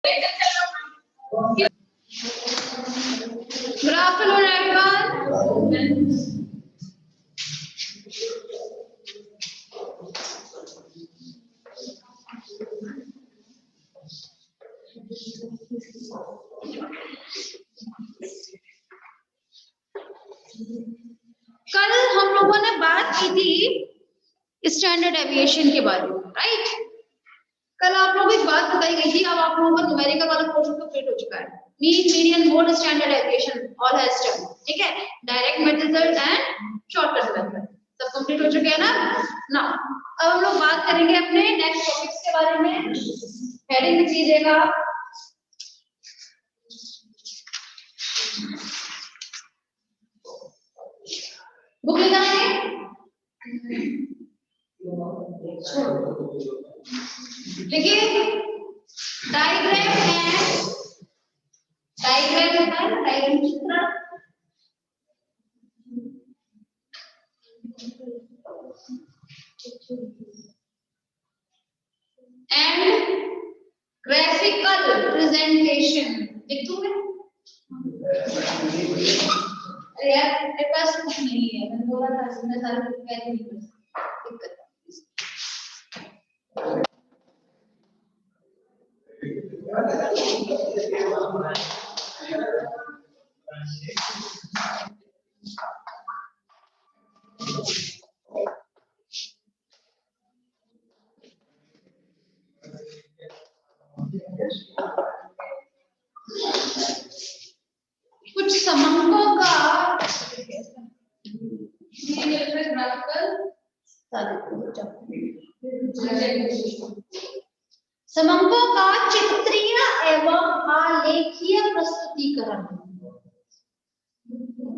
Good afternoon, everyone. कल हम लोगों ने बात की थी स्टैंडर्ड एविएशन के बारे में, राइट? कल आप लोगों को एक बात बताई गई थी, अब आप लोगों का न्यूमेरिकल वाला पोर्शन कंप्लीट हो चुका है। Mean, median, mode, standard aviation all has done, ठीक है? Direct method and shortcut method सब कंप्लीट हो चुके हैं ना? नाउ अब हम लोग बात करेंगे अपने नेक्स्ट टॉपिक्स के बारे में। हेडिंग लिख लीजिएगा, बुक ले जाएंगे। देखिए, डायग्राम है, डायग्राम होता है, डायग्राम चित्र, एंड ग्राफिकल प्रेजेंटेशन। लिख दूं मैं? अरे यार, मेरे पास कुछ नहीं है, मैंने बोला था मैं सारे प्रिपेयर नहीं कर सकती, दिक्कत है। कुछ समंकों का समंकों का चित्रीय एवं आलेखीय प्रस्तुतिकरण,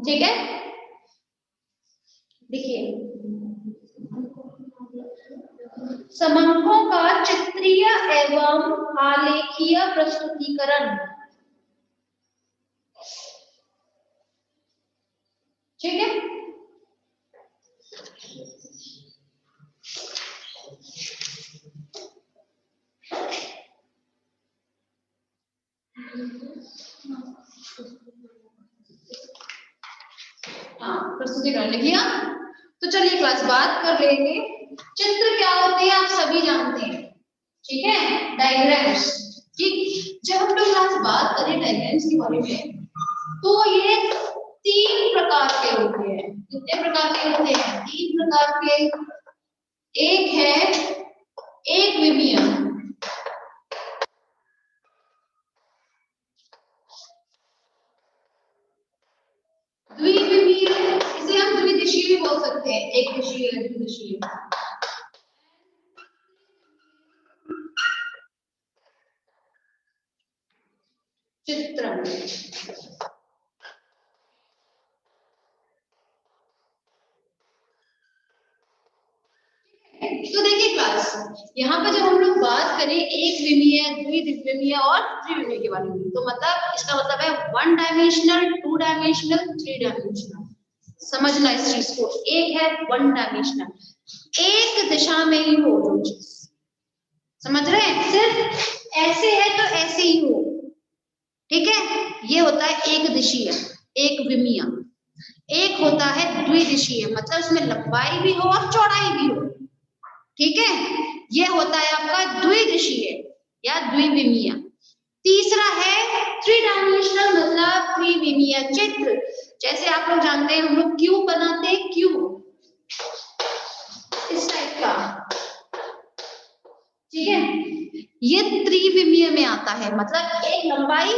ठीक है? देखिए, समंकों का चित्रीय एवं आलेखीय प्रस्तुतिकरण, ठीक है? हाँ, प्रस्तुतिकरण लिख लिया। तो चलिए क्लास बात कर लेंगे। चित्र क्या होते हैं आप सभी जानते हैं, ठीक है? डायग्राम्स, ठीक? जब हम लोग क्लास बात करें डायग्राम्स के बारे में, तो ये 3 प्रकार के होते हैं। कितने प्रकार के होते हैं? 3 प्रकार के। एक है एक विमीय, द्विविमीय, इसे हम द्विदिशीय भी बोल सकते हैं, एक दिशीय, द्विदिशीय। चित्रण, तो देखिए क्लास, यहाँ पे जब हम लोग बात करें एक विमीय, द्विविमीय और त्रिविमीय के बारे में, तो मतलब इसका मतलब है 1 डायमेंशनल, 2 डायमेंशनल, 3 डायमेंशनल। समझना इस चीज को। एक है 1 डायमेंशनल, एक दिशा में ही हो जो चीज, समझ रहे हैं? सिर्फ ऐसे है तो ऐसे ही हो, ठीक है? ये होता है एक दिशीय, एक विमीय। एक होता है द्विदिशीय, मतलब इसमें लंबाई भी हो और चौड़ाई भी हो, ठीक है? ये होता है आपका द्विदिशीय या द्विविमीय। तीसरा है 3 डायमेंशनल, मतलब त्रिविमीय चित्र। जैसे आप लोग जानते हैं हम लोग क्यूब बनाते हैं, क्यूब इस टाइप का, ठीक है? ये त्रिविमीय में आता है, मतलब एक लंबाई,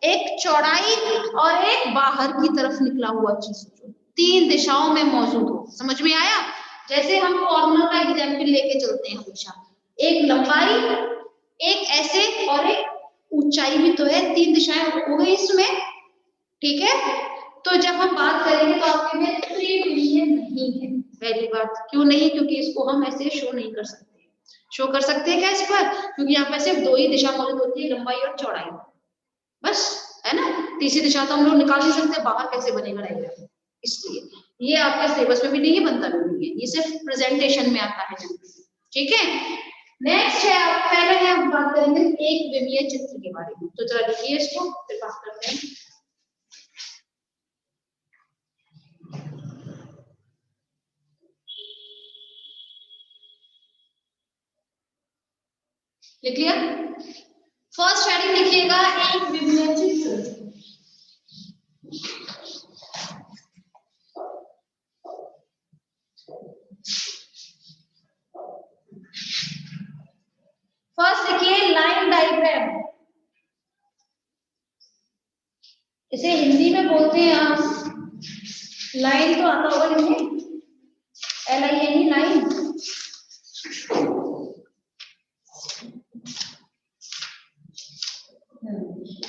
एक चौड़ाई और एक बाहर की तरफ निकला हुआ चीज, 3 दिशाओं में मौजूद हो। समझ में आया? जैसे हम कॉर्नर का एग्जाम्पल लेके चलते हैं हमेशा, एक लंबाई, एक ऐसे और एक ऊंचाई भी तो है, 3 दिशाएं हो गई इसमें, ठीक है? तो जब हम बात करेंगे तो आपके में त्रिविमीय नहीं है। पहली बात, क्यों नहीं? क्योंकि इसको हम ऐसे शो नहीं कर सकते। शो कर सकते हैं क्या इस पर? क्योंकि यहाँ पे सिर्फ 2 ही दिशा मौजूद होती है, लंबाई और चौड़ाई, बस, है ना? तीसरी दिशा तो हम लोग निकाल नहीं सकते, बाहर कैसे बनेगा डायग्राम? इसलिए ये आपके सिलेबस में भी नहीं बनता भी नहीं है, ये सिर्फ प्रेजेंटेशन में आता है, ठीक है? नेक्स्ट है, आप पहले है हम बात करेंगे एक विमीय चित्र के बारे में। तो जरा लिखिए इसको, फिर बात करते हैं। लिख लिया? फर्स्ट हेडिंग लिखिएगा एक विमीय चित्र। फर्स्ट लिखिए लाइन डायग्राम। इसे हिंदी में बोलते हैं आप, लाइन तो आता होगा लिखिए, LINE लाइन।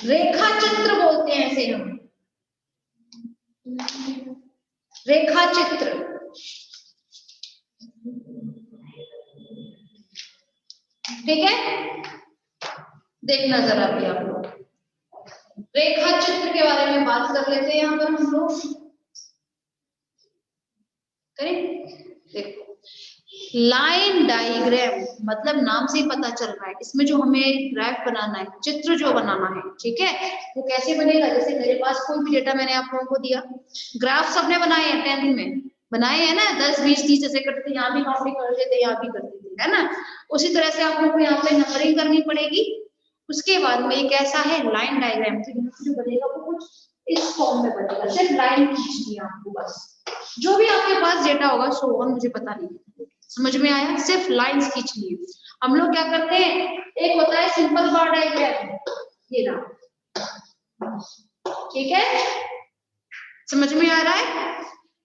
रेखा चित्र बोलते हैं इसे हम, रेखा चित्र। ठीक है, देखना जरा भी आप लोग, रेखा चित्र के बारे में बात कर लेते हैं यहाँ पर हम लोग। करें, देखो लाइन डायग्राम मतलब नाम से ही पता चल रहा है, इसमें जो हमें ग्राफ बनाना है, चित्र जो बनाना है, ठीक है, वो कैसे बनेगा। जैसे मेरे पास कोई भी डेटा मैंने आप लोगों को दिया, ग्राफ सबने बनाए हैं 10th में, बनाए हैं ना, 10 20 30 ऐसे करते थे, यहाँ भी काउंटिंग कर देते, यहाँ भी करते थे, है ना। उसी तरह से आप लोगों को यहाँ पे नंबरिंग करनी पड़ेगी। उसके बाद में कैसा है लाइन डायग्राम, तो जो बनेगा वो कुछ इस फॉर्म में बनेगा, सिर्फ लाइन खींचनी है आपको बस। जो भी आपके पास डेटा होगा सो ऑन, मुझे पता नहीं, समझ में आया, सिर्फ लाइंस खींचनी है। हम लोग क्या करते हैं, एक होता है सिंपल बार डायग्राम, ये रहा, ठीक है, समझ में आ रहा है।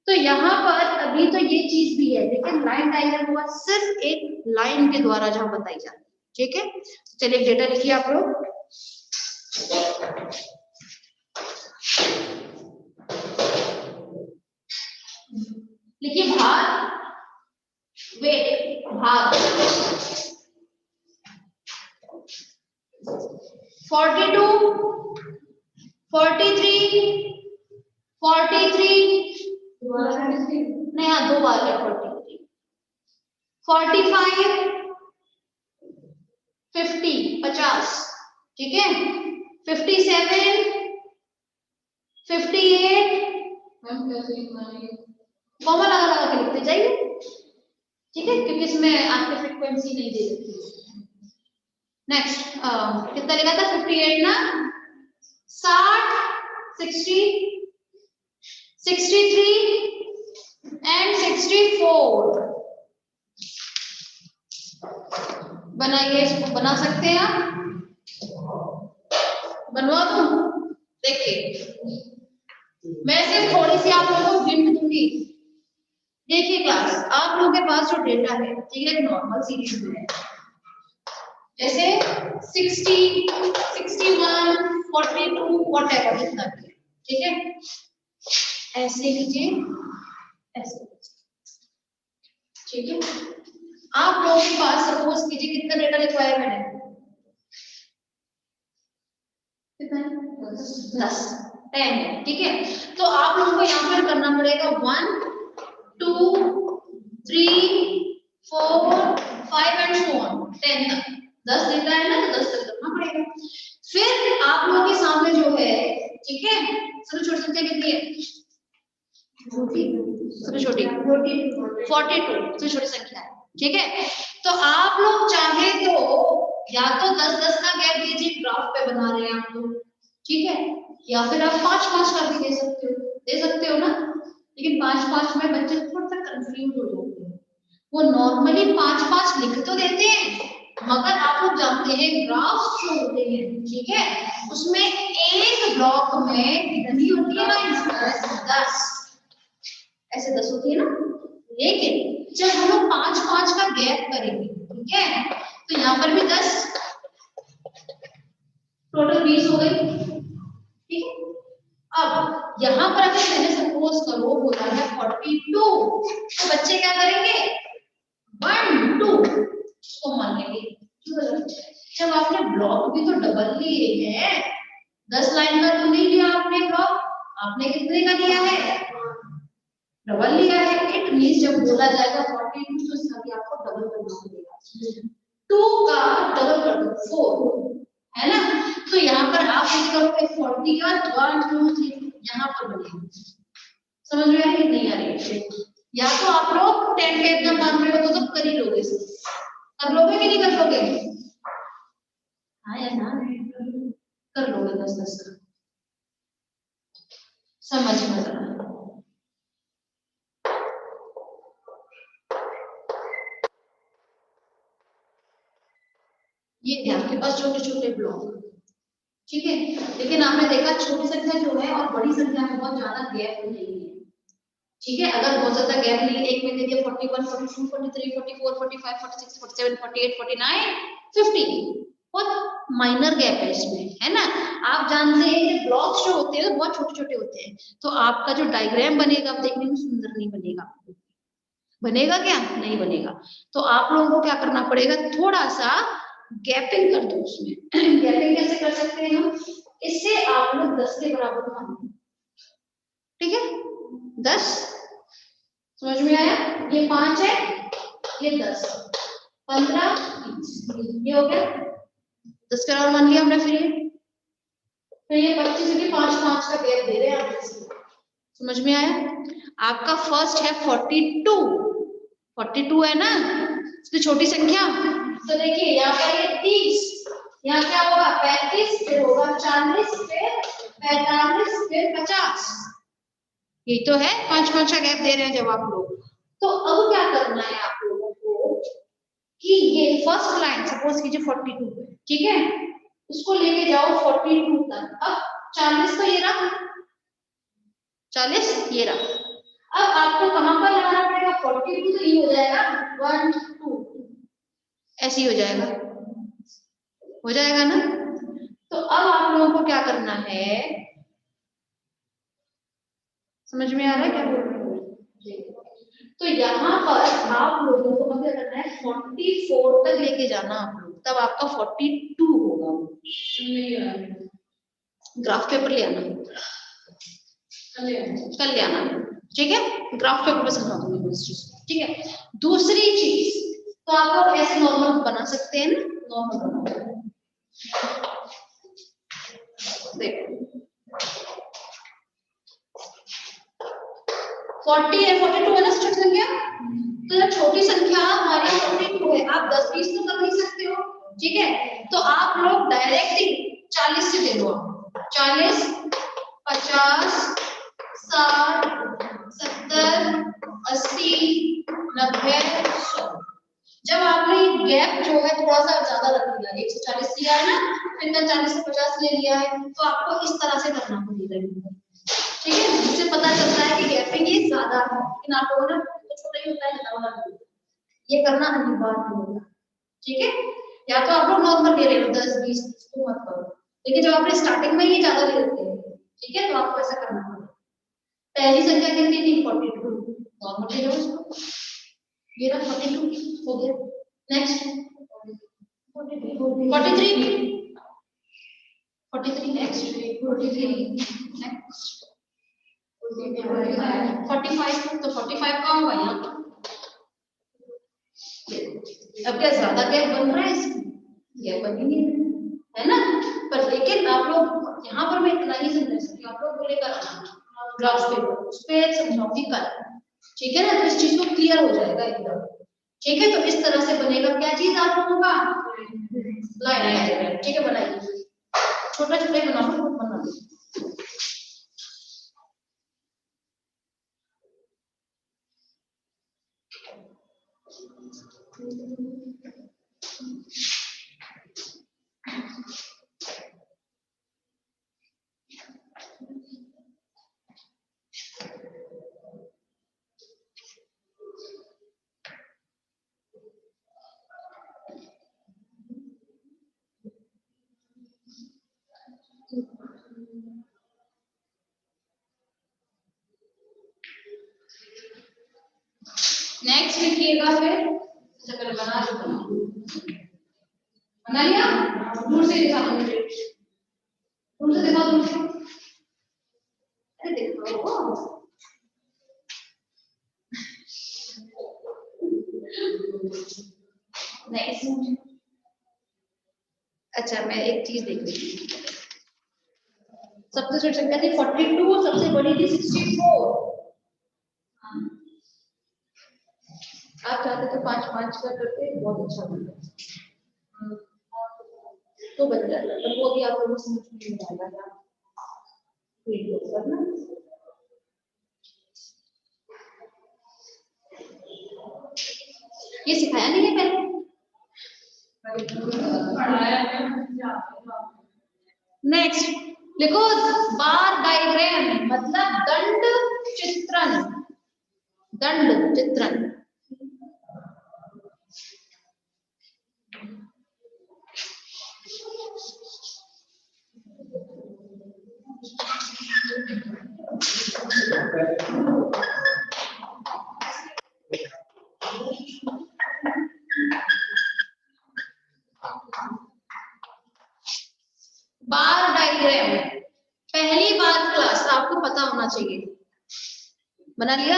तो यहाँ पर अभी तो ये चीज भी है, लेकिन लाइन डायग्राम हुआ सिर्फ एक लाइन के द्वारा जहां बताई जाती है, ठीक है। चलिए डेटा लिखिए आप लोग। लिखिए भार, वेट, भाग 42 43 43 नहीं, हाँ 2 बार है 43 45 50 50, ठीक है, 57 58 कॉमा लगा के लिखते जाइए, ठीक है, क्योंकि इसमें आपकी फ्रीक्वेंसी नहीं दे रखी। नेक्स्ट कितना लिखा था, 58 ना, 60 60 63 एंड 64। बनाइए, इसको बना सकते हैं आप, बनवा दूं। देखिए मैं सिर्फ थोड़ी सी आप लोगों को हिंट दूंगी। देखिए क्लास, आप लोगों के पास जो डेटा है, ठीक है, नॉर्मल सीरीज में है, जैसे 60 61 42 व्हाटएवर जितना भी, ठीक है, ऐसे लीजिए, ऐसे, ठीक है। आप लोगों के पास सपोज कीजिए कितना डेटा लिखवाया मैंने, कितना, 10 10, ठीक है। तो आप लोगों को यहाँ पर करना पड़ेगा 1 2 3 4 5 एंड सो ऑन 10 तक। 10 डेटा है ना, तो 10 तक करना पड़ेगा। फिर आप लोगों के सामने जो है, ठीक है, सबसे छोटी संख्या कितनी है, सबसे छोटी 42 सबसे छोटी संख्या है, ठीक है। तो आप लोग चाहे तो या तो 10 10 का गैप दीजिए, ग्राफ पे बना रहे हैं आप लोग, ठीक है, या फिर आप 5 5 का भी दे सकते हो ना। लेकिन 5 5 में बच्चे थोड़ा सा कंफ्यूज हो जाते हैं, वो नॉर्मली 5 5 लिख तो देते हैं, मगर आप लोग जानते हैं ग्राफ जो होते हैं, ठीक है, उसमें एक ब्लॉक में कितनी होती है ना, 10 ऐसे 10 होती है ना। लेकिन जब हम लोग 5 5 का गैप करेंगे, ठीक है, तो यहाँ पर भी 10, टोटल 20 हो गई, ठीक है। अब यहाँ पर अगर मैंने सपोज करो बोला है 42, तो बच्चे क्या करेंगे, 1 2 इसको मान लेंगे। जब आपने ब्लॉक भी तो डबल लिए हैं, 10 लाइन का तो नहीं लिया आपने ब्लॉक, आपने कितने का लिया है, डबल लिया है। इट मींस जब बोला जाएगा 42 तो इसका भी आपको डबल करना पड़ेगा। 2 का डबल कर दो 4, है ना। तो यहाँ पर आप क्या करोगे 40 का 1 2 3 यहाँ पर बनेगा। समझ में आ रही है नहीं आ रही है? या तो आप लोग 10 का इतना मान रहे हो तो कर ही लोगे, कर लोगे कि नहीं कर लोगे? हाँ या ना, कर लोगे 10 10 का। समझ में आ रहा है? ये है आपके पास छोटे छोटे ब्लॉक, ठीक है। लेकिन आपने देखा छोटी संख्या जो है और बड़ी संख्या में बहुत ज्यादा गैप नहीं है, ठीक है। अगर बहुत ज्यादा गैप नहीं है, एक में दे दिया 41 42 43 44 45 46 47 48 49 50, बहुत माइनर गैप है इसमें, है ना। आप जानते हैं कि ब्लॉक्स जो होते हैं बहुत छोटे छोटे होते हैं, तो आपका जो डायग्राम बनेगा देखने में सुंदर नहीं बनेगा। बनेगा क्या? नहीं बनेगा। तो आप लोगों को क्या करना पड़ेगा, थोड़ा सा गैपिंग कर दो उसमें। गैपिंग कैसे कर सकते हैं हम? इससे आप लोग 10 के बराबर मान लो, ठीक है। 10 समझ में आया? ये 5 है, ये 10 15 20 ये हो गया 10 के बराबर मान लिया हमने। फिर ये 25 के 5 5 का गैप दे रहे हैं आप। समझ में आया? आपका फर्स्ट है 42 है ना, इसकी छोटी संख्या। तो देखिए यहाँ पर ये 30, यहाँ क्या होगा 35, फिर होगा 40, फिर 45, फिर 50। ये तो है 5 5 का गैप दे रहे हैं जब आप लोग। तो अब क्या करना है आप लोगों को कि ये फर्स्ट लाइन सपोज कीजिए 42 है, ठीक है, इसको लेके जाओ 42 तक। अब 40 तो ये रहा, 40 ये रहा। अब आपको कहां पर लगाना पड़ेगा? 42 तो ये हो जाएगा 1 2, ऐसे ही हो जाएगा ना। तो अब आप लोगों को क्या करना है, समझ में आ रहा है क्या बोल रहे हो? तो यहाँ पर आप लोगों को क्या करना है 44 तक लेके जाना आप लोग, तब आपका 42 होगा। ग्राफ पेपर ले आना, कल ले आना, ठीक है। ग्राफ पेपर पे समझा दूंगी इस चीज, ठीक है। दूसरी चीज, तो आप लोग ऐसे नॉर्मल बना सकते हैं ना, नॉर्मल बनाओ। देखो 40 है 42 है ना छोटी संख्या, तो जब छोटी संख्या हमारी 42 है, आप 10 20 तो कर नहीं सकते हो, ठीक है। तो आप लोग डायरेक्ट ही 40 से दे दो, 40 50 60 70 80 90 100। जब आपने गैप जो है थोड़ा सा ज्यादा रख दिया, 140 लिया है ना, फिर 40 से 50 ले लिया है, तो आपको इस तरह से करना पड़ेगा, ठीक है। जिससे पता चलता है कि गैपिंग ये ज्यादा है, लेकिन आप लोगों ने तो छोटा ही होता है ज्यादा वाला ये करना अनिवार्य होगा, ठीक है। या तो आप लोग नॉर्मल ले रहे हो 10 20 इसको मत करो, लेकिन जब आपने स्टार्टिंग में ये ज्यादा ले लेते हैं, ठीक है, तो आपको ऐसा करना पड़ेगा। पहली संख्या कितनी थी 42, नॉर्मल ले लो उसको, ये रहा 42 हो गया। नेक्स्ट 43 नेक्स्ट 43 नेक्स्ट 45, तो 45 कहाँ हुआ यहाँ? अब क्या ज्यादा गैप बन रहा है इसमें? गैप बन ही नहीं है ना। पर लेकिन आप लोग यहाँ पर मैं इतना ही समझा सकती हूँ, आप लोग बोलेगा ग्राफ पेपर उस पर समझाऊंगी कल, ठीक है ना। तो इस चीज को क्लियर हो जाएगा एकदम, ठीक है। तो इस तरह से बनेगा क्या चीज आप लोगों का लाइन, ठीक है। बनाइए छोटा छोटा ही बनाओ, बना दो। नेक्स्ट लिखिएगा, फिर चक्कर बना लिया, दूर से दिखा दो मुझे, दूर से दिखा दो मुझे, अरे देखो नेक्स्ट अच्छा मैं एक चीज देख रही हूँ, सबसे छोटी संख्या थी 42, सबसे बड़ी थी 64। आप चाहते तो 5-5 का करते, बहुत अच्छा बनता तो बन जाता, पर वो भी आप लोगों को समझ में नहीं आएगा ना। ये सिखाया नहीं है पहले, नेक्स्ट लिखो बार डायग्राम मतलब दंड चित्रण, दंड चित्रण। बार डायग्राम पहली बार क्लास आपको पता होना चाहिए। बना लिया?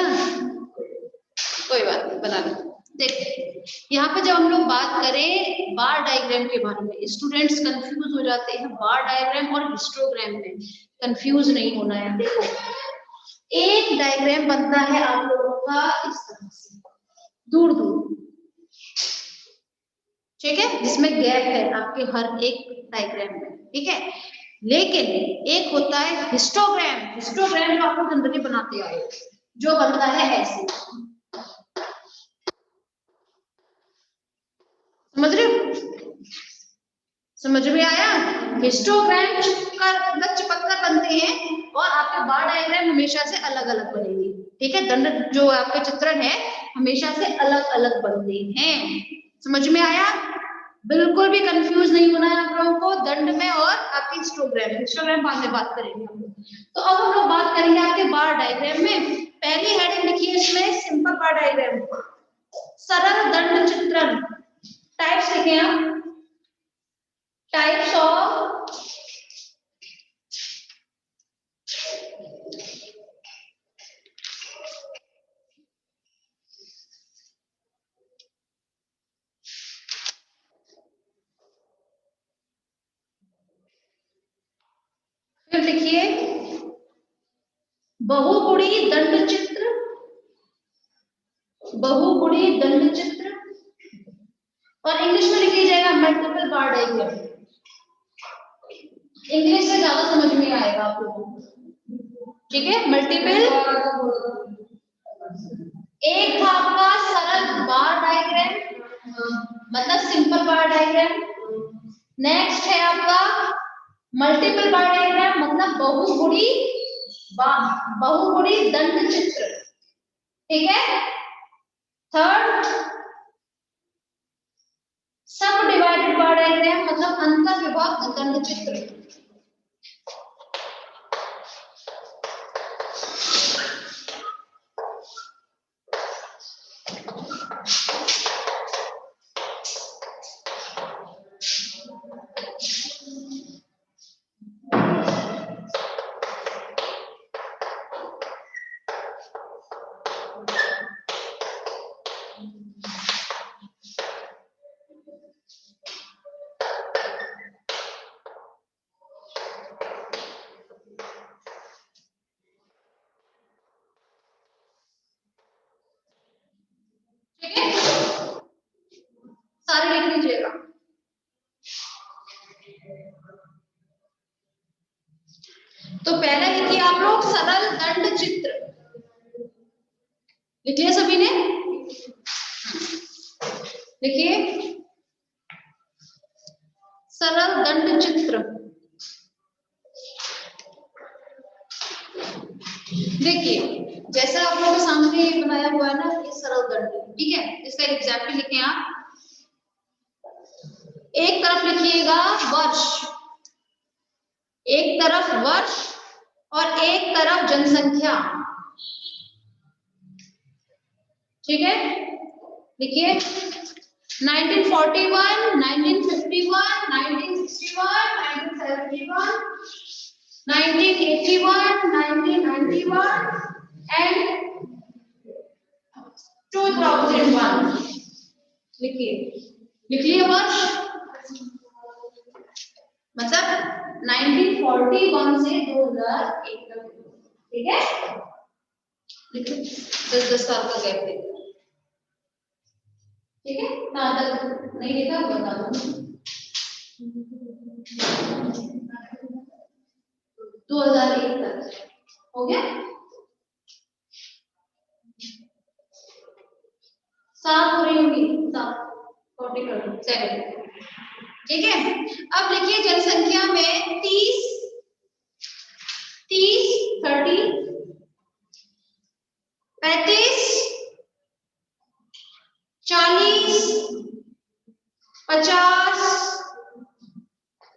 कोई बात नहीं, बना लो। देखिए यहाँ पे जब हम लोग बात करें बार डायग्राम के बारे में, स्टूडेंट्स कंफ्यूज हो जाते हैं बार डायग्राम और हिस्टोग्राम में, कंफ्यूज नहीं होना है। देखो एक डायग्राम बनता है आप लोगों का इस तरह से दूर दूर, ठीक है, जिसमें गैप है आपके हर एक डायग्राम में, ठीक है। लेकिन एक होता है हिस्टोग्राम, हिस्टोग्राम जो आपको जनरली बनाते आए, जो बनता है ऐसे, समझ रहे हो? समझ में आया? हिस्टोग्राम चिपक कर बनते हैं और आपके बार डायग्राम हमेशा से अलग अलग बनेंगे, ठीक है। दंड जो आपके चित्रण है हमेशा से अलग अलग बनते हैं। समझ में आया? बिल्कुल भी कंफ्यूज नहीं होना है आप लोगों को दंड में और आपके हिस्टोग्राम, हिस्टोग्राम बाद में बात करेंगे हम लोग। तो अब हम लोग बात करेंगे आपके बार डायग्राम में। पहली हेडिंग लिखिए इसमें सिंपल बार डायग्राम, सरल दंड चित्रण। टाइप्स लिखे आप, टाइप्स ऑफ फिर लिखिए बहुगुणी दंड चित्र, बहुगुणी दंड चित्र, और इंग्लिश में लिख लीजिएगा मल्टीपल बार डायग्राम। इंग्लिश से ज्यादा समझ में आएगा आप लोगों को, ठीक है। मल्टीपल, एक था आपका सरल बार डायग्राम मतलब सिंपल बार डायग्राम, नेक्स्ट है आपका मल्टीपल बार डायग्राम मतलब बहुगुणी दंड चित्र, ठीक है। थर्ड सब डिवाइडेड बार डायग्राम मतलब अंतर विभक्त दंड चित्र, ठीक है। सारे लिख लीजिएगा। तो पहला लिखिए आप लोग सरल दंड चित्र, लिखिए सभी ने, लिखिए सरल दंड चित्र। देखिए जैसा आप लोगों के सामने बनाया हुआ है ना ये सरल दंड, ठीक है। इसका एग्जाम्पल लिखें आप, एक तरफ लिखिएगा वर्ष, एक तरफ वर्ष और एक तरफ जनसंख्या, ठीक है। लिखिए 1941, 1951, 1961, 1971, 1981, 1991 and 2001। लिखिए, लिख लिए वर्ष, मतलब 1941 से 2001 तक, ठीक है। 10-10 साल का गैप देखो, ठीक है। कहाँ तक नहीं लिखा बता दो। 2001 तक हो गया। 7 हो रही होगी, 7 40 कर दो 7, ठीक है। अब लिखिए जनसंख्या में 30 35 40 50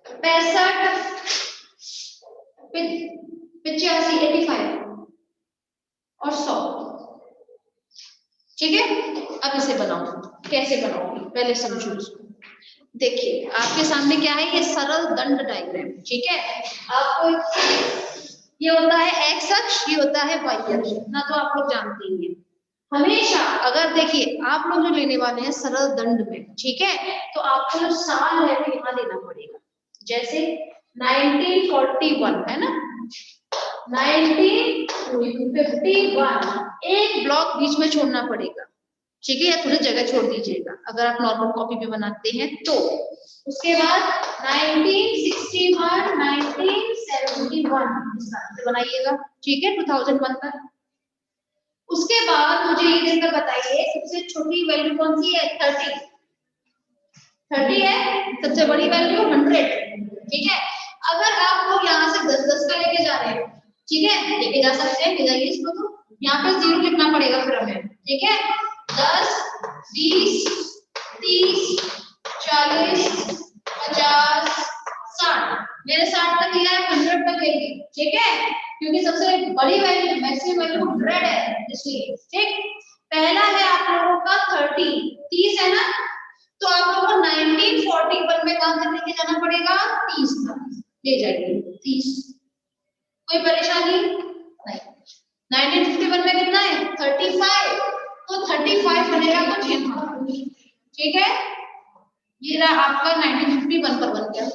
65 85 85 और 100, ठीक है। अब इसे बनाओ, कैसे बनाओगे पहले समझो इसको। देखिए आपके सामने क्या है, ये सरल दंड डायग्राम, ठीक है। आपको ये होता है एक्स अक्ष, ये होता है वाई अक्ष, ना तो आप लोग जानते ही हैं। हमेशा अगर देखिए आप लोग जो लेने वाले हैं सरल दंड में, ठीक है, तो आपको जो साल है वो यहाँ देना पड़ेगा। जैसे 1941 है ना, 1951, एक ब्लॉक बीच में छोड़ना पड़ेगा, ठीक है, या थोड़ी जगह छोड़ दीजिएगा अगर आप नॉर्मल कॉपी पे बनाते हैं तो। उसके बाद 1961 1971 इस तरह से बनाइएगा, ठीक है, 2001 तक। उसके बाद मुझे ये देखकर बताइए सबसे छोटी वैल्यू कौन सी है, 30 है, सबसे बड़ी वैल्यू 100, ठीक है। अगर आप लोग यहाँ से 10-10 का लेके जा रहे हैं, ठीक है, लेके जा सकते हैं, ले जाइए इसको, तो यहाँ पे 0 लिखना पड़ेगा फिर हमें, ठीक है। 10 20 30 40 50 60, मेरे 60 तक लिया है, 100 तक लेंगे, ठीक है, क्योंकि सबसे बड़ी वैल्यू मैक्सिमम वैल्यू 100 है इसलिए, ठीक। पहला है आप लोगों का 30 है ना, तो आप लोगों को 1941 में कहां तक लेके जाना पड़ेगा, 30 तक ले जाइए, 30। कोई परेशानी नहीं। 1951 में कितना है, 35, तो 35 बनेगा कुछ यहाँ, ठीक है। ये रहा आपका 1951 पर बन गया,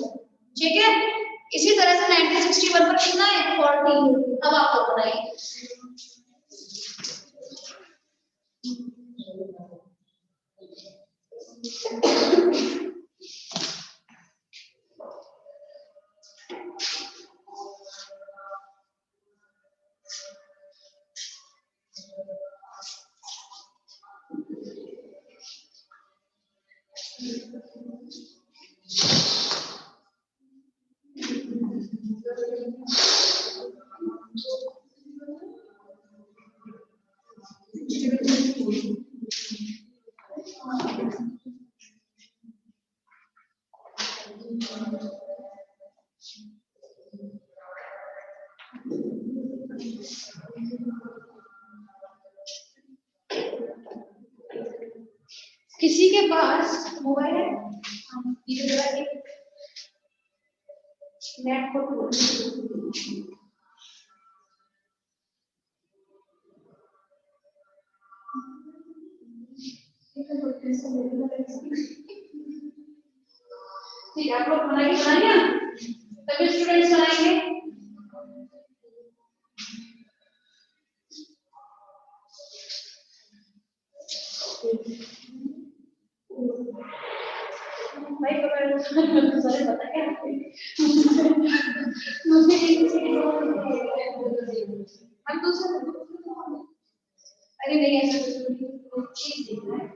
ठीक है। इसी तरह से 1961 पर कितना है, 40। अब आप लोग बनाइए। किसी के पास मोबाइल है, ये जरा नेट को ठीक है, आप लोग बनाइए, तभी स्टूडेंट्स बनाएंगे। भाई सर पता क्या मुझे हम दूसरा, अरे नहीं ऐसा चीज देखना है।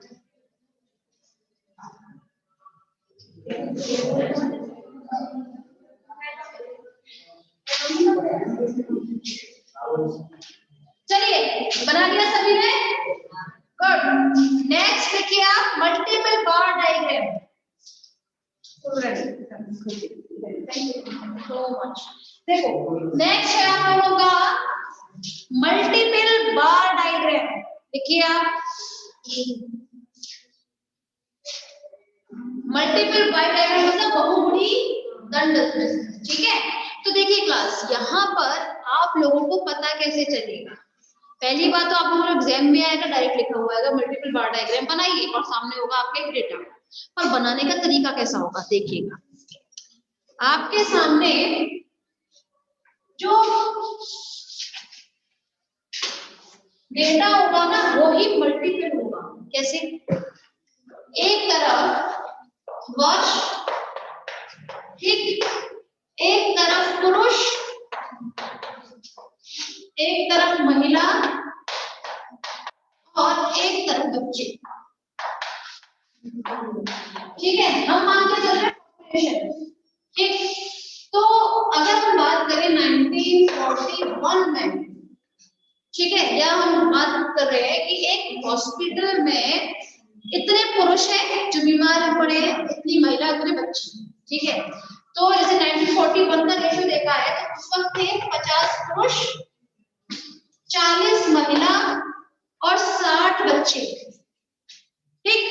चलिए बना लिया सभी ने, गुड। नेक्स्ट देखिए आप मल्टीपल बार डायग्राम। So much. देखो नेक्स्ट है आप लोगों का मल्टीपल बार डायग्राम। देखिए आप मल्टीपल बार डायग्राम मतलब बहुमुखी दंड, ठीक है। तो देखिए क्लास, यहाँ पर आप लोगों को पता कैसे चलेगा, पहली बात तो आप लोगों को एग्जाम में आएगा, डायरेक्ट लिखा हुआ है मल्टीपल बार डायग्राम बनाइए और सामने होगा आपके डेटा, पर बनाने का तरीका कैसा होगा देखिएगा। आपके सामने जो डेटा होगा ना वो ही मल्टीपल होगा। कैसे? एक तरफ वर्ष, ठीक, एक तरफ पुरुष, एक तरफ महिला और एक तरफ बच्चे। ठीक है, हम मान के चल रहे हैं पॉपुलेशन। ठीक, तो अगर हम बात करें 1941 में, ठीक है, या हम बात कर रहे हैं कि एक हॉस्पिटल में इतने पुरुष हैं जो बीमार पड़े हैं, इतनी महिला, इतने बच्चे। ठीक है, तो जैसे 1941 का रेशियो देखा है तो उस वक्त थे 50 पुरुष, 40 महिला और 60 बच्चे। ठीक,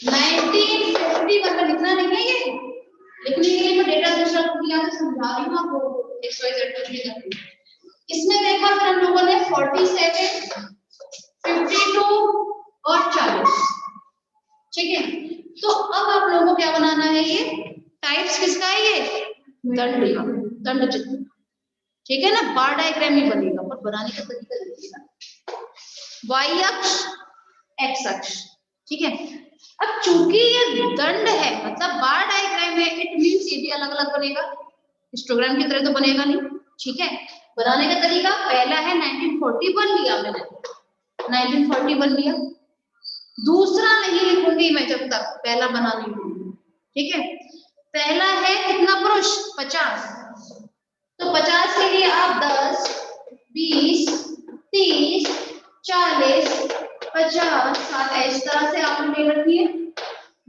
1951 में लिखना नहीं है ये, लिखने के लिए मैं डेटा दूसरा दिया तो समझा रही हूँ आपको XYZ। इसमें देखा फिर हम लोगों ने 47, 52 और 40। ठीक है, तो अब आप लोगों को क्या बनाना है? ये टाइप्स किसका है? ये दंड का, दंड चित्र। ठीक है ना, बार डायग्राम ही बनेगा, पर बनाने का तरीका देखिएगा। वाई अक्ष, एक्स अक्ष। ठीक है, अब चूंकि ये दंड है मतलब बार डायग्राम है, इट मींस ये भी अलग अलग बनेगा, हिस्टोग्राम की तरह तो बनेगा नहीं। ठीक है, बनाने का तरीका पहला है 1941 लिया मैंने, 1941 लिया। दूसरा नहीं लिखूंगी मैं जब तक पहला बना नहीं लूंगी। ठीक है, पहला है कितना पुरुष? 50, तो 50 के लिए आप 10, 20, 30, 40, 50, 60 इस तरह से आपने ले रखी है,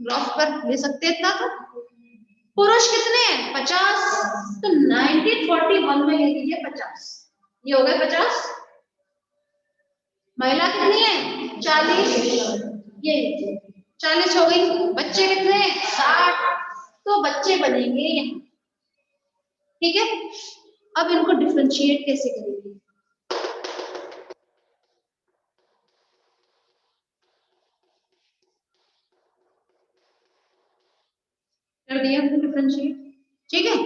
ग्राफ पर ले सकते हैं। इतना तो पुरुष कितने हैं? 50, तो 1941 में ले लीजिए 50, ये हो गए 50। महिला कितनी है? 40, ये 40 हो गई। बच्चे कितने हैं? 60, तो बच्चे बनेंगे यहाँ। ठीक है, अब इनको डिफरेंशिएट कैसे करेंगे? कर दिया हमने डिफरेंशिएट। ठीक है,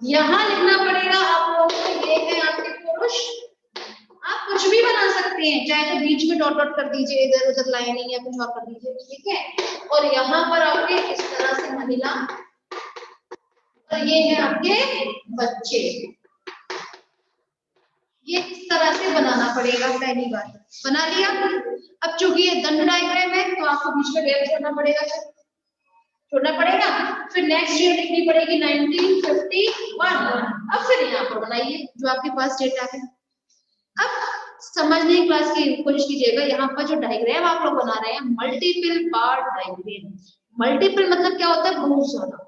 यहाँ लिखना पड़ेगा आप लोगों को, ये है आपके पुरुष। आप कुछ भी बना सकते हैं, चाहे तो बीच में डॉट डॉट कर दीजिए, इधर उधर लाइनिंग या कुछ और कर दीजिए। ठीक है, और यहाँ पर आपके इस तरह से महिला, और ये है आपके बच्चे। ये इस तरह से बनाना पड़ेगा। पहली बात बना लिया। अब चूंकि ये दंड डायग्राम है तो आपको बीच में गैप छोड़ना पड़ेगा, छोड़ना पड़ेगा। फिर नेक्स्ट ईयर लिखनी पड़ेगी 1951। अब फिर यहाँ पर बनाइए जो आपके पास डेटा है। अब समझने की क्लास की कोशिश कीजिएगा। यहाँ पर जो डायग्राम आप लोग बना रहे हैं मल्टीपल बार डायग्राम। मल्टीपल मतलब क्या होता है? बहुत ज्यादा।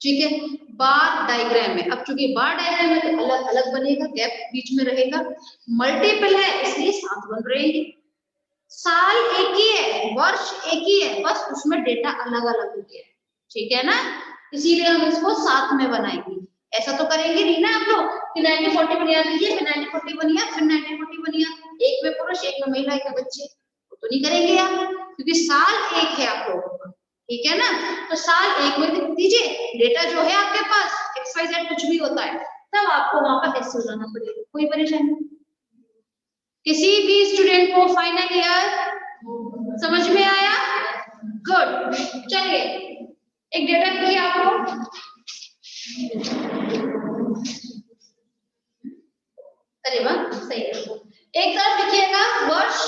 ठीक है, बार डायग्राम है। अब चूंकि बार डायग्राम है तो अलग अलग बनेगा, गैप बीच में रहेगा। मल्टीपल है इसलिए साथ बन रहेंगे। साल एक ही है, वर्ष एक ही है, बस उसमें डेटा अलग अलग हो गया। ठीक है ना, इसीलिए हम इसको साथ में बनाएंगे। ऐसा तो करेंगे नहीं ना आप लोग कि 1940 बनिया दीजिए, फिर 1940 बनिया, फिर 1940 बनिया, एक में पुरुष एक में महिला एक में बच्चे, तो नहीं करेंगे आप, क्योंकि साल एक है आप लोगों का। ठीक है ना, तो साल एक में लिख दीजिए। डेटा जो है आपके पास XYZ कुछ भी होता है तब आपको वहां पर ऐसे लगाना पड़ेगा। कोई परेशानी? किसी भी स्टूडेंट को फाइनल ईयर समझ में आया? गुड। चलिए एक डेटा लिखिए आप लोग। अरे वाह, सही है। एक तरफ लिखिएगा वर्ष,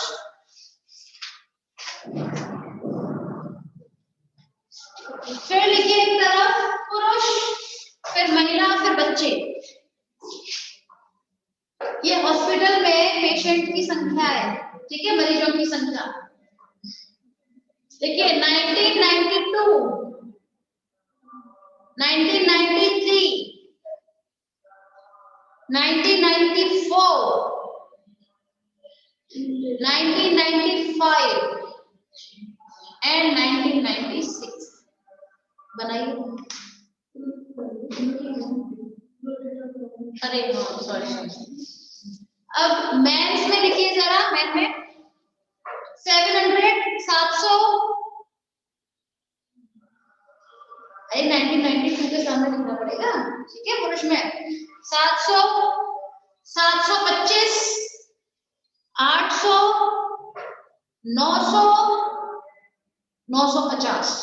फिर लिखिए एक तरफ पुरुष, फिर महिला, फिर बच्चे। ये हॉस्पिटल में पेशेंट की संख्या है। ठीक है, मरीजों की संख्या। देखिए 1992, 1993, 1994, 1995 एंड 1996। बनाइए। अरे हाँ, सॉरी। अब मेंस में लिखिए जरा, मेन में 700, 700, अरे 1992 के सामने लिखना पड़ेगा, ठीक है। पुरुष में 700, 725, 800, 900, 950।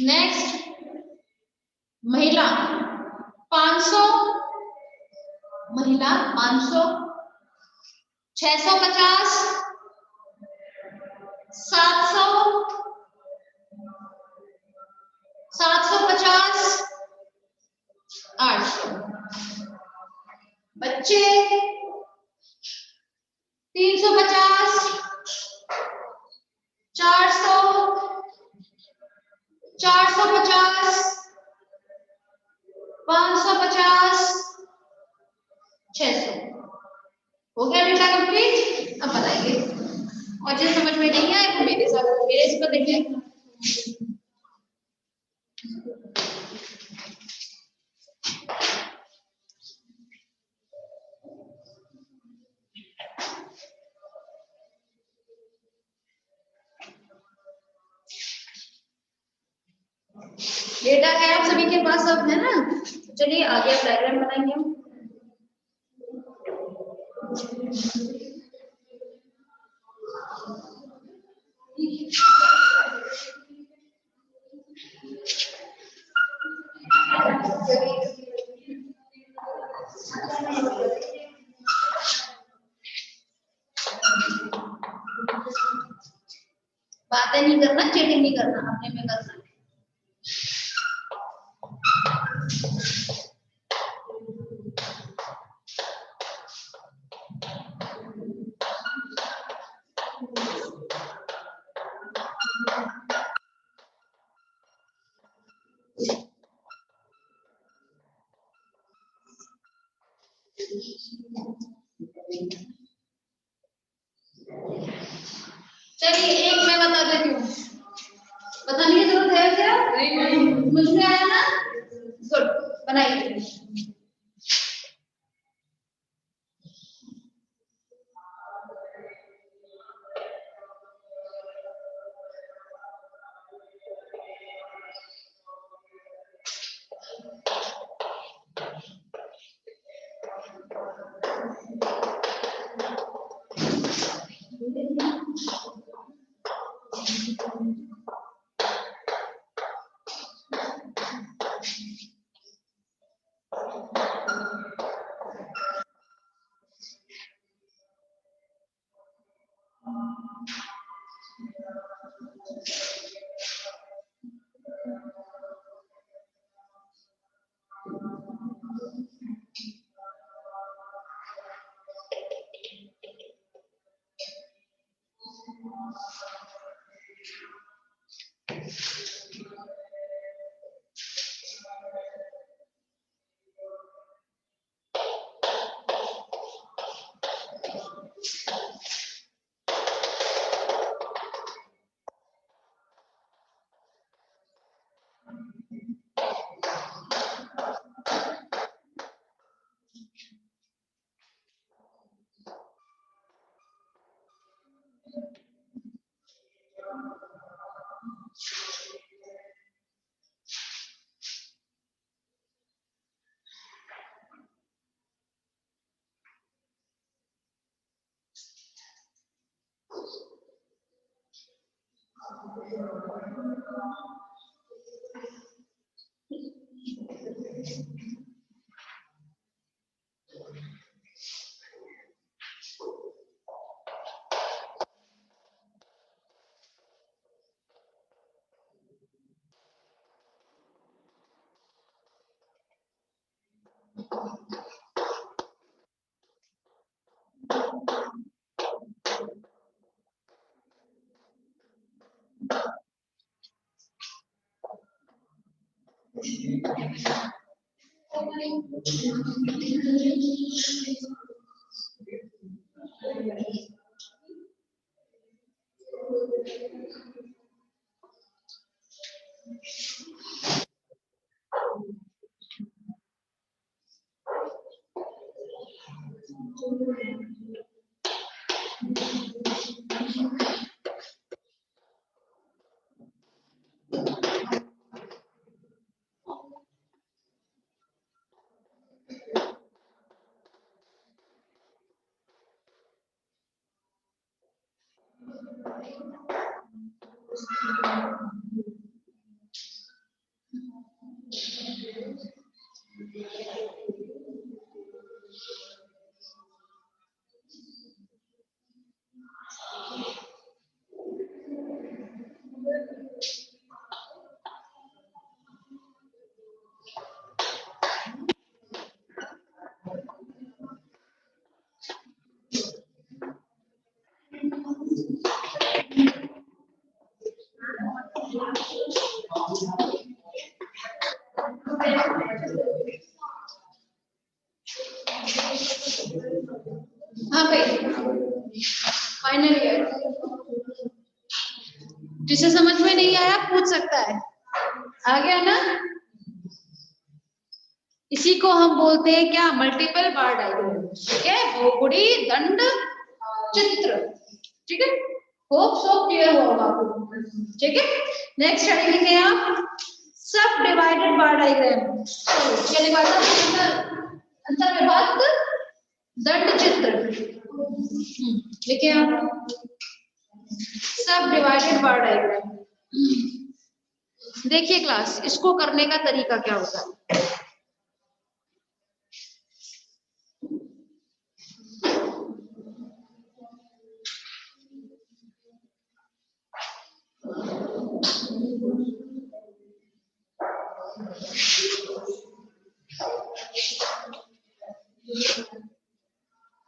नेक्स्ट महिला 500, महिला 500, 650, 700, 750, 800। बच्चे 350, 400, 450, 550, 600। हो गया बेटा कंप्लीट। अब बताइए, और जो समझ में नहीं आए वो मेरे साथ मेरे इस पर देखिए। डेटा है आप सभी के पास, सब है ना। चलिए आगे आप डायग्राम बनाएंगे हम। बातें नहीं करना, चीटिंग नहीं करना, अपने में करना। चलिए एक मैं बता देती हूँ, बताने की जरूरत है क्या? नहीं। मुझ में आया ना, गुड, बनाइए। कहाँ पे? Final year. जिसे समझ में नहीं आया पूछ सकता है। आ गया ना? इसी को हम बोलते हैं क्या? मल्टीपल बार डायग्राम। ठीक है, बहुगुणी दंड चित्र। ठीक है, होप सो क्लियर होगा आपको। ठीक है, नेक्स्ट स्टडी लिखे आप सब डिवाइडेड बार डायग्राम। क्या लिखा था? अंतर विभक्त दंड चित्र लिखे आप। सब डिवाइडेड बार डायग्राम। देखिए क्लास, इसको करने का तरीका क्या होता है।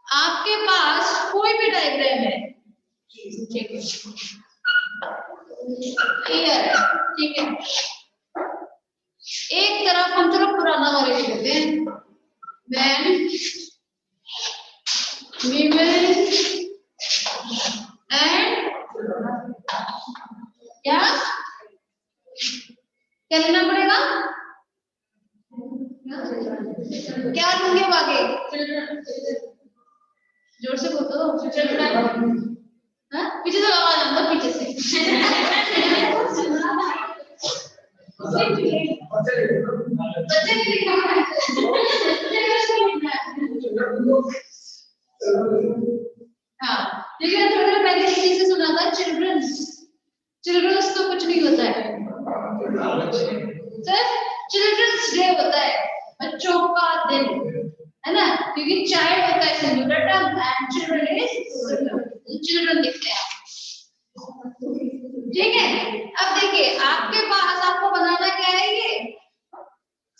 आपके पास कोई भी डायग्राम है, ठीक है, क्लियर, ठीक है। एक तरफ हम चलो पुराना वाले ले लेते हैं, मैन वीमेन एंड क्या क्या लेना पड़ेगा? क्या लूंगे आगे? जोर से बोलो। पीछे से आवाज आता, पीछे से। बच्चे नहीं लिखा है। हाँ, लेकिन थोड़ा पहले किसी से सुना था चिल्ड्रंस। चिल्ड्रंस तो कुछ नहीं होता है सर, चिल्ड्रंस डे होता है, बच्चों का दिन, है ना? क्योंकि चाइल्ड होता है singular term and children is children लिखते हैं। ठीक है, अब देखिए आपके पास आपको बनाना क्या है, ये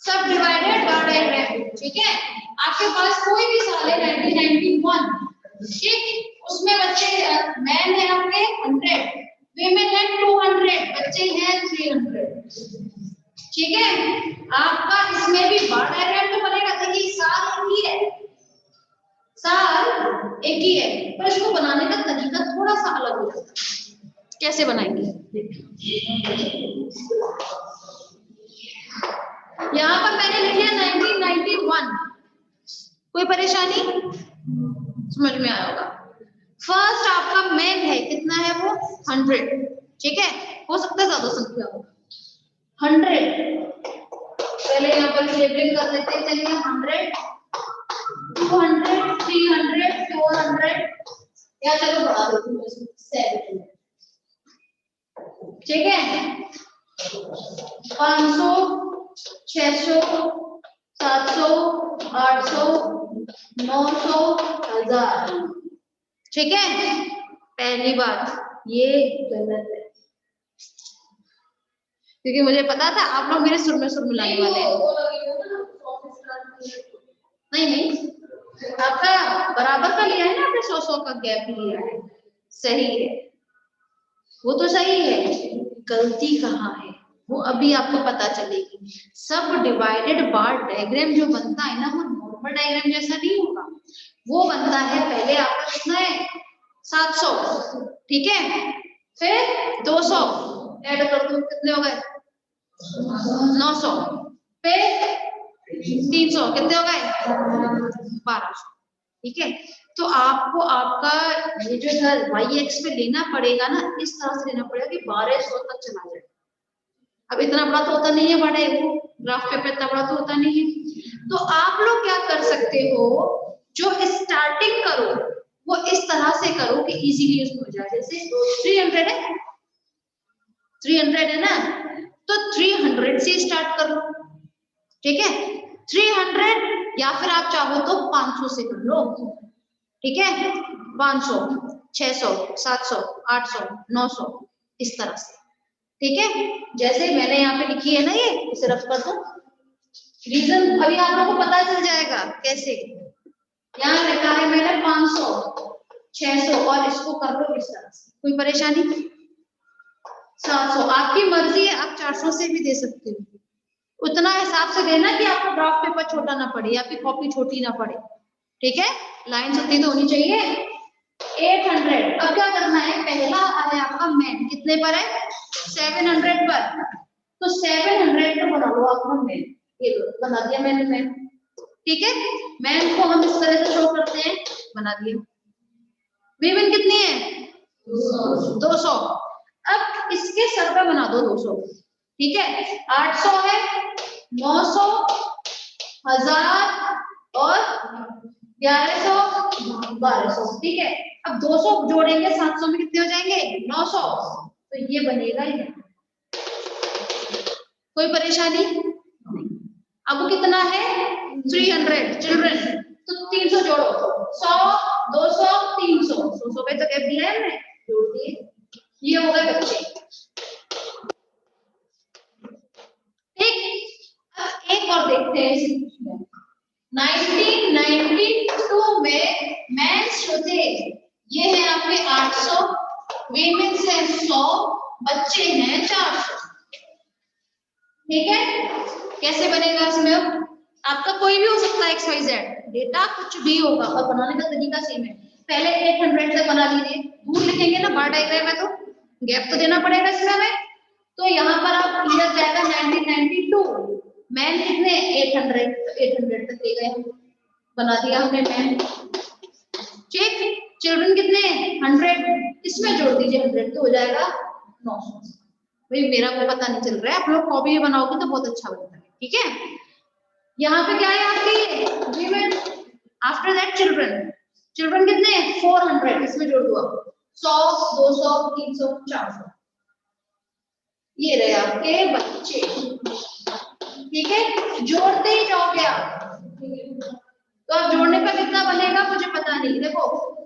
सब डिवाइडेड बार डायग्राम। ठीक है, आपके पास कोई भी साल है 1991, ठीक, उसमें बच्चे मैन है आपके 100, वीमेन है 200, बच्चे हैं 300। ठीक है, आपका इसमें भी बार डायग्राम तो बनेगा। देखिए साल एक ही है, साल एक ही है, पर इसको बनाने का तरीका थोड़ा सा अलग हो जाता है। कैसे बनाएंगे? यहाँ पर मैंने लिख लिया 1991, कोई परेशानी? समझ में आया होगा। फर्स्ट आपका मैन है, कितना है वो? 100। ठीक है, हो सकता है ज्यादा संख्या हो, 100। पहले यहाँ पर लेबलिंग कर लेते हैं। चलिए 100, 200, 300, 400, या चलो बढ़ा देती हूँ 700। ठीक है, 500, 600, 700, 800, 900, 1000। ठीक है, पहली बात ये गलत है, क्योंकि मुझे पता था आप लोग मेरे सुर में सुर मिलाने वाले हैं। नहीं, आपका बराबर का लिया है ना आपने, 100 का गैप लिया है, सही है, वो तो सही है। गलती कहाँ है वो अभी आपको पता चलेगी। सब डिवाइडेड बार डायग्राम जो बनता है ना, वो नॉर्मल डायग्राम जैसा नहीं होगा, वो बनता है पहले आपका कितना है 700, ठीक है, फिर 200 ऐड कर दो, कितने हो गए 900, फिर 300, कितने हो गए 1200। ठीक है, तो आपको आपका ये जो है वाई एक्स पे लेना पड़ेगा ना, इस तरह से लेना पड़ेगा कि 1200 तक चला जाए। अब इतना बड़ा तो होता नहीं है, बड़ा वो ग्राफ पेपर इतना बड़ा तो होता नहीं है। तो आप लोग क्या कर सकते हो, जो स्टार्टिंग करो वो इस तरह से करो कि इजीली उसमें हो जाए। जैसे 300 है, 300 है ना, तो 300 से स्टार्ट कर लो। ठीक है, 300, या फिर आप चाहो तो 500 से कर लो। ठीक है, 500, 600, 700, 800, 900, इस तरह से। ठीक है, जैसे मैंने यहाँ पे लिखी है ना, ये इसे रफ कर दो। रीजन अभी आप लोगों को पता चल जाएगा कैसे। यहाँ लिखा है मैंने 500, 600, और इसको कर लो इस तरह से, कोई परेशानी? 700, आपकी मर्जी है, आप 400 से भी दे सकते हो, उतना हिसाब से देना कि आपको ग्राफ पेपर छोटा ना पड़े, आपकी कॉपी छोटी ना पड़े। ठीक है, लाइन उतनी तो होनी चाहिए। 800, अब क्या करना है, पहला है आपका मैन, कितने पर है, 700 पर, तो 700 को बना लो आप हम मैन, ये बना दिया मैंने मैन। ठीक है, मैन को हम इस तरह से शो करते हैं, बना दिया। वीमेन कितनी है, 200। अब इसके सर पे बना दो 200, ठीक है, 800 है, 900, 1000 और 1100, 1200, ठीक है। अब 200 जोड़ेंगे 700 में कितने हो जाएंगे, 900, तो ये बनेगा ये। कोई परेशानी नहीं। अब कितना है, 300 चिल्ड्रन, तो 300 जोड़ो, 100, 200, 300, 100 पे तो गैप दिया है हमने, जोड़ दिए, ये हो गए बच्चे। ठीक, अब एक और देखते हैं, 1992 में मेंस जो थे ये है आपके 800, वीमेंस है 100, बच्चे हैं 400। ठीक है, कैसे बनेगा इसमें, आपका कोई भी हो सकता है XYZ डेटा, कुछ भी होगा, और बनाने का तरीका सेम है। पहले 800 तक बना लीजिए, दूर लिखेंगे ना बार डायग्राम में, तो गैप तो देना पड़ेगा इसमें हमें, तो यहाँ पर आप क्लियर जाएगा 1992, मैन कितने 800, तो 800 तक ले गए, बना दिया हमने मैन। ठीक, चिल्ड्रन कितने 100, इसमें जोड़ दीजिए 100, तो हो जाएगा 900। भाई मेरा को पता नहीं चल रहा है, आप लोग कॉपी में बनाओगे तो बहुत अच्छा बनता है। ठीक है, यहाँ पे क्या है आपकी women, after that children, children कितने 400, इसमें जोड़ दो आप 100, 200, 300, 400, ये रहे आपके बच्चे। ठीक है, जोड़ते ही जाओगे आप, तो अब जोड़ने का कितना बनेगा मुझे पता नहीं, देखो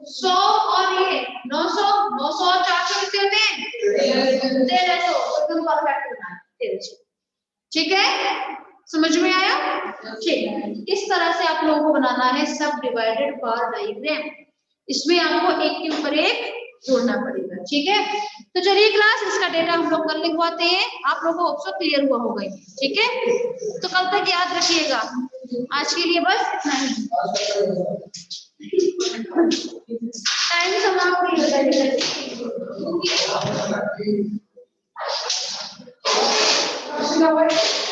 100 और ये 900, 900 और 400 कितने होते हैं 1300, एकदम परफेक्ट बना 1300। ठीक है, समझ में आया, ठीक। इस तरह से आप लोगों को बनाना है सब डिवाइडेड बार डायग्राम, इसमें आपको एक के ऊपर एक जोड़ना पड़ेगा। ठीक है, तो चलिए क्लास इसका डेटा हम लोग कल लिखवाते हैं, आप लोगों को ऑप्शन क्लियर हुआ होगा। ठीक है, तो कल तक याद रखिएगा, आज के लिए बस इतना ही, टाइम समाप्त हो गया।